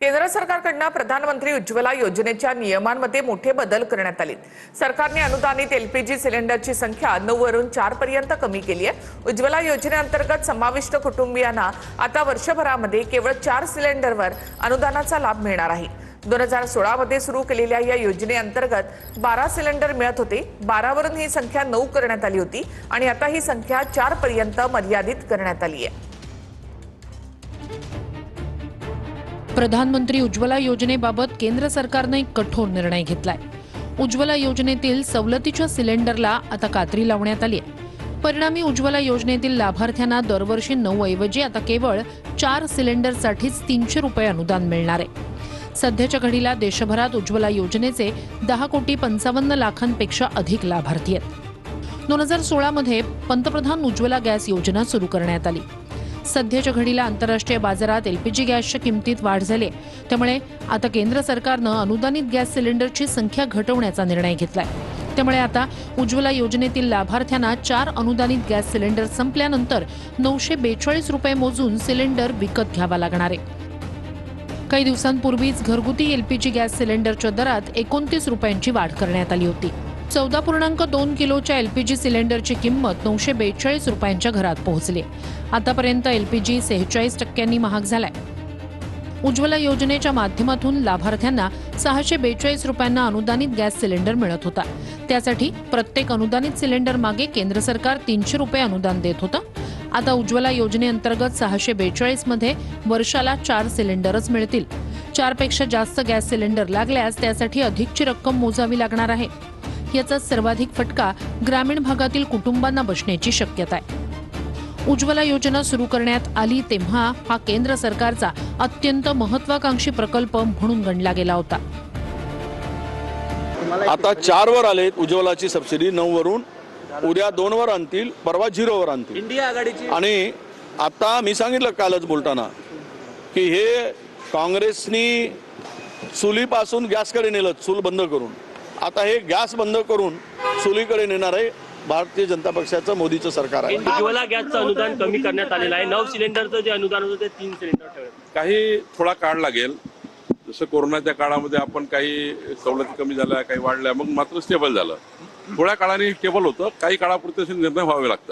केंद्र सरकारकडून प्रधानमंत्री उज्ज्वला योजनेच्या नियमांमध्ये मोठे बदल करण्यात आले। सरकारने अनुदानित एलपीजी सिलेंडरची संख्या 9 वरून 4 पर्यंत कमी केली आहे। उज्ज्वला योजनेअंतर्गत समाविष्ट कुटुंबियांना आता वर्षभरामध्ये केवळ 4 सिलेंडरवर अनुदानाचा लाभ मिळणार आहे। 2016 मध्ये सुरू केलेल्या या योजनेअंतर्गत 12 सिलेंडर मिळत होते। 12 वरून ही संख्या 9 करण्यात आली होती आणि आता ही संख्या 4 पर्यंत मर्यादित करण्यात आली आहे। प्रधानमंत्री उज्ज्वला योजनेबाबत केंद्र सरकारने एक कठोर निर्णय घेतलाय। उज्ज्वला योजनेतील सवलतीच्या सिलेंडरला आता कात्री लावण्यात आली आहे। परिणामी उज्ज्वला योजनेतील लाभार्थ्यांना दरवर्षी 9 ऐवजी आता केवळ 4 सिलेंडरसाठीच 300 रुपये अनुदान मिळणार आहे। सध्याच्या घडीला देशभरात उज्ज्वला योजनेचे 10,55 लाखांपेक्षा अधिक लाभार्थी आहेत। 2016 मध्ये पंतप्रधान उज्ज्वला गॅस योजना सुरू करण्यात आली। सध्याच्या घडीला आंतरराष्ट्रीय बाजारात एलपीजी गॅसच्या किमतीत वाढ झाली, त्यामुळे आता केंद्र सरकारनं अनुदानित गॅस सिलेंडरची संख्या घटवण्याचा निर्णय घेतलाय। त्यामुळे आता उज्ज्वला योजनेतील लाभार्थ्यांना 4 अनुदानित गॅस सिलेंडर संपल्यानंतर 942 रुपये मोजून सिलेंडर विकत घ्यावा लागणार आहे। काही दिवसांपूर्वीच घरगुती एलपीजी गॅस सिलेंडरच्या दरात 29 रुपयांची वाढ करण्यात आली होती। 14.2 किलोच्या एलपीजी सिलेंडरची किंमत 942 रुपयांच्या घरात पोहोचली। आतापर्यंत एलपीजी 46% महाग झालाय। उज्ज्वला योजनेच्या माध्यमातून लाभार्थ्यांना 642 रुपयांना अनुदानित गॅस सिलेंडर मिळत होता। त्यासाठी प्रत्येक अनुदानित सिलेंडर मागे केंद्र सरकार 300 रुपये अनुदान देत होतं। आता उज्ज्वला योजनेअंतर्गत 642 मध्ये वर्षाला 4 सिलेंडरच मिळतील। 4 पेक्षा जास्त गॅस सिलेंडर लागल्यास त्यासाठी अधिकची रक्कम मोजावी लागणार आहे। याचा सर्वाधिक फटका ग्रामीण भागातील कुटुंबांना बसण्याची शक्यता आहे। उज्ज्वला योजना सुरू करण्यात आली तेव्हा हा केंद्र सरकारचा अत्यंत महत्त्वाकांक्षी प्रकल्प म्हणून गणला गेला होता। आता 4 वर आलेत उज्ज्वलाची सबसिडी, 9 वरून उद्या 2 वर आणतील, परवा 0 वर आणतील इंडिया आघाडीची। आणि आता मी सांगितलं कालच बोलताना की हे काँग्रेसनी चुलीपासून गॅसकडे नेलं, चूल बंद करून। आता हे गॅस बंद करून चुलीकडे नेणार आहे भारतीय जनता पक्षाचं, मोदीचं सरकार आहे। उज्ज्वला गॅसचं अनुदान कमी करण्यात आलेलं आहे। 9 सिलेंडरचं जे अनुदान होतं ते 3 सिलेंडर ठेवण्यात। काही थोडा काळ लागेल, जसं कोरोनाच्या काळामध्ये आपण काही सवलती कमी झाल्या, काही वाढल्या, मग मात्र स्टेबल झालं। थोड्या काळाने स्टेबल होतं, काही काळापुरते निर्णय व्हावे लागतात।